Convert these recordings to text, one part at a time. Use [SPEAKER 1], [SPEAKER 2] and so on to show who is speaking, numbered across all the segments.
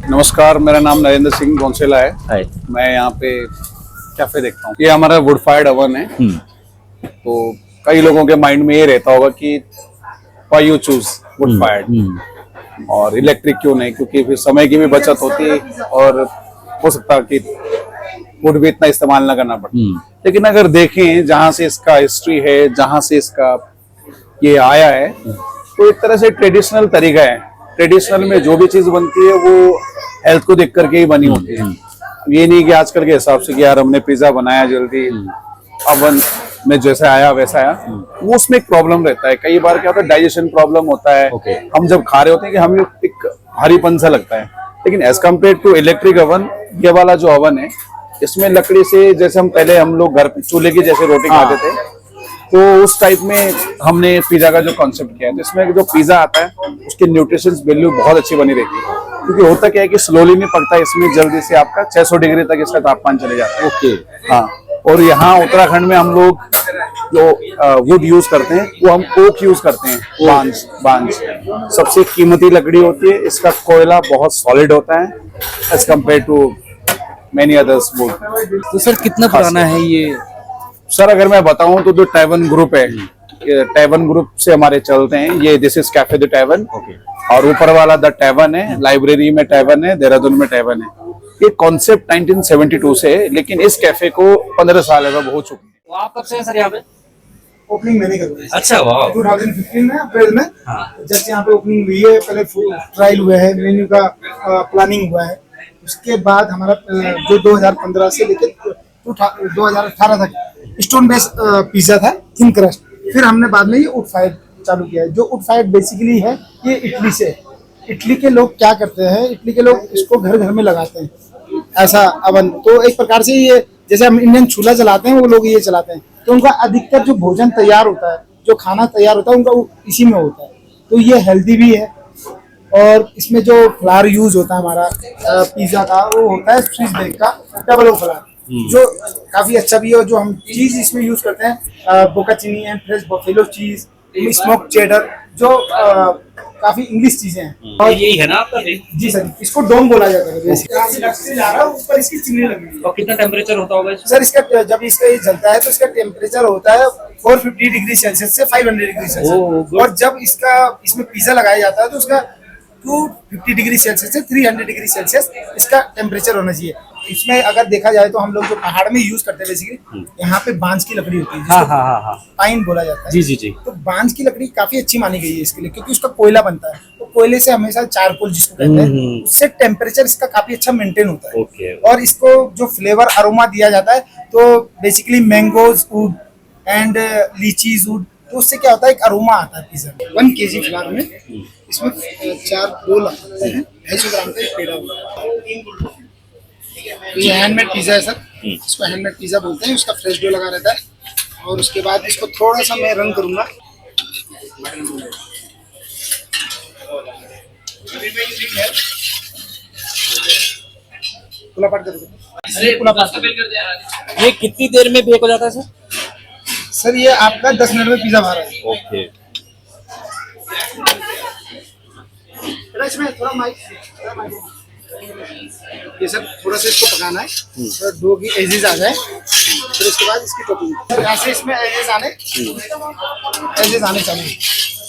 [SPEAKER 1] नमस्कार, मेरा नाम नरेंद्र सिंह गोंसेला है।
[SPEAKER 2] हाय।
[SPEAKER 1] मैं यहाँ पे कैफे देखता हूँ। ये हमारा वुड फायर्ड ओवन है। तो कई लोगों के माइंड में ये रहता होगा कि why you choose would fired और इलेक्ट्रिक क्यों नहीं, क्योंकि फिर समय की भी बचत होती है और हो सकता है कि वुड भी इतना इस्तेमाल ना करना पड़े। लेकिन अगर देखें जहाँ से इसका हिस्ट्री है, जहाँ से इसका ये आया है, तो एक तरह से ट्रेडिशनल तरीका है। ट्रेडिशनल में जो भी चीज बनती है वो हेल्थ को देख करके ही बनी होती है। ये नहीं कि आजकल के हिसाब से कि यार हमने पिज्जा बनाया जल्दी अवन में जैसा आया वैसा आया, वो उसमें एक प्रॉब्लम रहता है। कई बार क्या होता है, डाइजेशन प्रॉब्लम होता है। हम जब खा रहे होते हैं कि हमें एक भारीपन सा लगता है। लेकिन as compare to electric oven, ये वाला जो ओवन है इसमें लकड़ी से, जैसे हम लोग घर पे चूल्हे की जैसे रोटी खाते थे, तो उस टाइप में हमने पिज्जा का जो कॉन्सेप्ट किया है। तो इसमें जो पिज्जा आता है उसकी न्यूट्रिशन वैल्यू बहुत अच्छी बनी रहती है, क्योंकि होता क्या है कि स्लोली नहीं पकता, इसमें जल्दी से आपका 600 डिग्री तक इसका तापमान चले जाता है।
[SPEAKER 2] ओके।
[SPEAKER 1] हाँ, और यहाँ उत्तराखंड में हम लोग जो वुड यूज करते हैं वो हम ओक यूज करते हैं। बांज सबसे कीमती लकड़ी होती है। इसका कोयला बहुत सॉलिड होता है as compare to many others wood.
[SPEAKER 2] तो सर कितना पुराना है ये?
[SPEAKER 1] सर अगर मैं बताऊं तो जो टैवन ग्रुप है, टैवन ग्रुप से हमारे चलते हैं। ये दिस इज कैफे द टैवन, और ऊपर वाला द टैवन है, लाइब्रेरी में टैवन है, देहरादून में टैवन है। ये कॉन्सेप्ट 1972 से है, लेकिन इस कैफे को 15 साल अब हो चुके हैं।
[SPEAKER 2] तो आप कब से हैं सर यहाँ पे?
[SPEAKER 3] ओपनिंग मैंने करवाई।
[SPEAKER 2] अच्छा, वाह।
[SPEAKER 3] 2015 में अप्रैल में जब यहाँ पे ओपनिंग हुई है। पहले ट्रायल हुआ है, मेन्यू का प्लानिंग हुआ है। उसके बाद हमारा जो 2015 से लेकर 2018 तक स्टोन बेस पिज्जा था, थिन क्रस्ट। फिर हमने बाद में ये वुड फायर चालू किया है। जो वुड फायर बेसिकली है, ये इटली से। इटली के लोग क्या करते हैं, इटली के लोग इसको घर घर में लगाते हैं ऐसा अवन। तो एक प्रकार से ये जैसे हम इंडियन चूल्हा चलाते हैं, वो लोग ये चलाते हैं। तो उनका अधिकतर जो भोजन तैयार होता है, जो खाना तैयार होता है, उनका इसी में होता है। तो ये हेल्दी भी है। और इसमें जो फ्लावर यूज होता है हमारा पिज्जा का, वो होता है स्विस बेक का डबल ओ फ्लावर, जो काफी अच्छा भी है। और जो हम चीज इसमें यूज करते हैं, बोकाचीनी है, फ्रेश बफेलो चीज, स्मोक चेडर, जो काफी इंग्लिश चीजें हैं। और
[SPEAKER 2] यही है ना आपका?
[SPEAKER 3] जी सर, इसको डोम बोला जाता है। ऊपर इसकी चिमनी लगी है।
[SPEAKER 2] और कितना टेम्परेचर होता होगा इसमें?
[SPEAKER 3] सर इसका जब इसका ये जलता है तो इसका टेम्परेचर होता है 450 डिग्री सेल्सियस से 500 डिग्री सेल्सियस। और जब इसमें पिज्जा लगाया जाता है तो उसका 250 डिग्री सेल्सियस से 300 डिग्री सेल्सियस इसका टेम्परेचर होना चाहिए। इसमें अगर देखा जाए तो हम लोग जो पहाड़ में यूज करते हैं बेसिकली, यहाँ पे बांज की लकड़ी होती है, जिसको पाइन बोला जाता है।
[SPEAKER 2] जी जी जी।
[SPEAKER 3] तो बांज की लकड़ी काफी अच्छी मानी गई है इसके लिए, क्योंकि उसका कोयला बनता है। तो कोयले से हमेशा चारकोल जिसको कहते हैं, उससे टेम्परेचर इसका काफी अच्छा मेंटेन होता है।
[SPEAKER 2] ओके।
[SPEAKER 3] और इसको जो फ्लेवर अरोमा दिया जाता है, तो basically mangoes would and लीचीज would, तो उससे क्या होता है, एक अरोमा आता है पिज्जा में। 1 kg फ्लावर में इसमें 4 रोल आते हैं, 250 ग्राम का एक पेड़ा होता है। तो ये हैंडमेड पिज्जा है सर, इसको हैंडमेड पिज्जा बोलते हैं। उसका फ्रेश डो लगा रहता है। और उसके बाद इसको थोड़ा सा मैं रंग करूंगा। पुला पाट कर
[SPEAKER 2] ये कितनी देर में बेक हो जाता है सर?
[SPEAKER 3] सर ये आपका 10 मिनट में पिज्जा बाहर है।
[SPEAKER 2] ओके।
[SPEAKER 3] इसमें थोड़ा माइक ये सर थोड़ा सा इसको पकाना है, तो डो की एजेस आ जाए। फिर उसके बाद इसकी टोपिंग ऐसे इसमें एजेस आने चाहिए।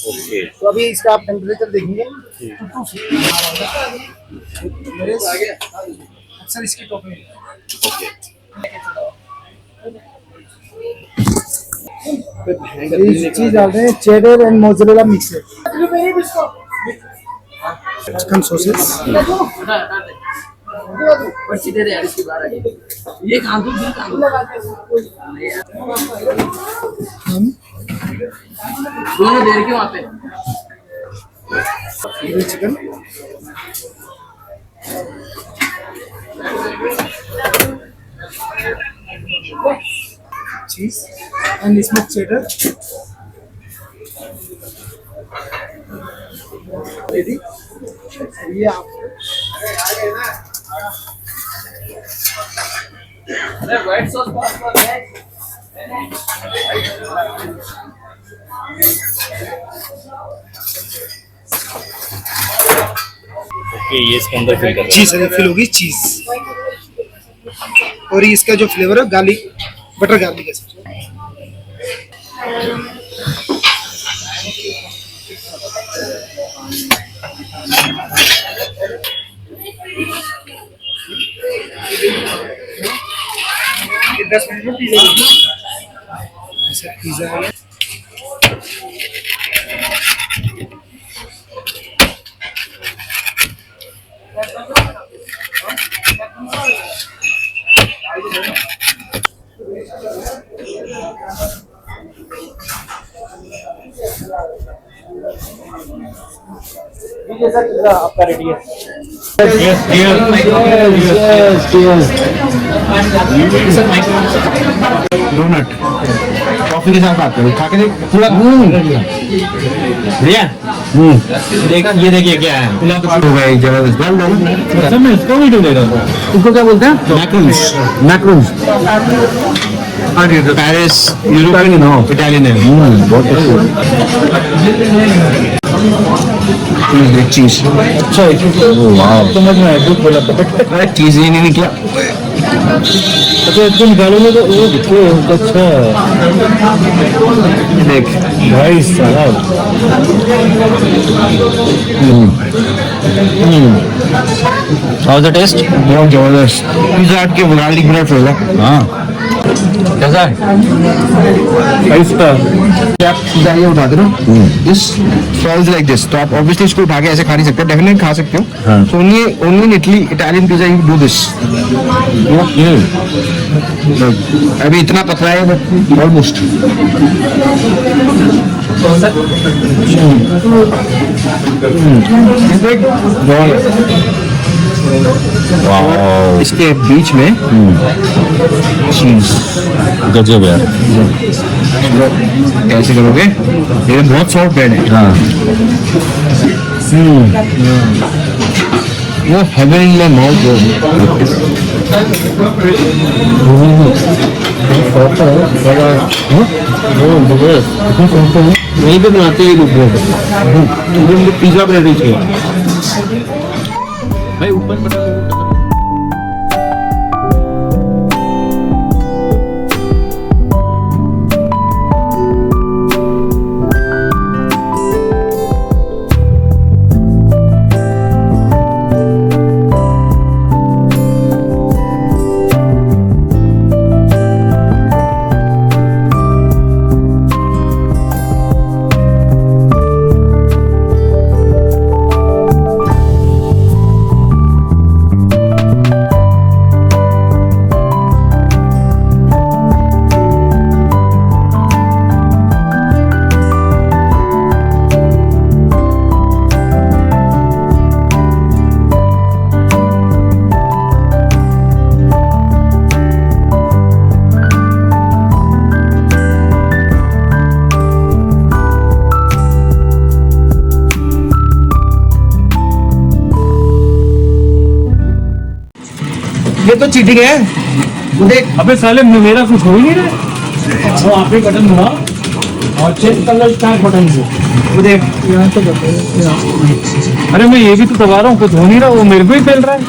[SPEAKER 2] ओके।
[SPEAKER 3] तो अभी इसका आप टेम्परेचर देखेंगे। सर इसकी टोपिंग चीज डाल रहे हैं, चेडर एंड मोज़रेला मिक्स है। चिकन सॉसेस,
[SPEAKER 2] ये कहाँ दोनों देर के वहाँ पे
[SPEAKER 3] चिकन, चीज एंड स्मोक चेडर रेडी। ये आप
[SPEAKER 2] व्हाइट सॉस
[SPEAKER 4] कि ये इसके अंदर फिल कर रहे
[SPEAKER 3] जी सर, ये फिल होगी चीज। और ये इसका जो फ्लेवर है गार्लिक, बटर गार्लिक है सर। ये 10 मिनट में पिज़्ज़ा पिज़्ज़ा है। आपका रेडी है।
[SPEAKER 5] डोनट कॉफी के साथ आते हैं, खा के देख पूरा बढ़िया। देख ये देखिए क्या है, हो गया जबरदस्त। सब में इसको भी डलेगा, इसको क्या बोलते हैं? मैक्रून्स। मैक्रून्स पेरिस यूरोपियन नो इटालियन है। बहुत चीज अच्छा है। समझ में आया, दूध बोला था चीज ही नहीं निकला। अच्छा इसको निकालोगे तो वो अच्छा देख भाई साहब। How the taste? बहुत जबरदस्त। पिज़्ज़ा हट के गार्लिक ब्रेड फ्लेवर। हाँ कैसा है? 5 स्टार। आप पिज़्ज़ा ये उठाते ना, दिस स्मेल्स लाइक दिस, तो आप ऑब्वियसली इसको उठा के ऐसे खा नहीं सकते, डेफिनेटली खा सकते हो। So only in Italy Italian pizza you do this. अभी इतना पतला है बट ऑलमोस्ट। इसके बीच में चीज
[SPEAKER 4] गजब यार।
[SPEAKER 5] कैसे करोगे? ये बहुत सॉफ्ट ब्रेड है। हाँ वो हेवन इन माय माउथ। वहीं पे बनाते हैं पिज़्ज़ा ब्रेड चाहिए भाई ऊपर ये तो चीटिंग है। देख
[SPEAKER 4] अबे साले मेरा कुछ हो ही नहीं रहा। वो आप ही बटन दबाओ और चेक कर लो स्टार्ट बटन से।
[SPEAKER 3] वो देख यहाँ तो
[SPEAKER 4] अरे मैं ये भी तो दबा रहा हूँ, कुछ हो नहीं रहा, वो मेरे को ही फैल रहा है।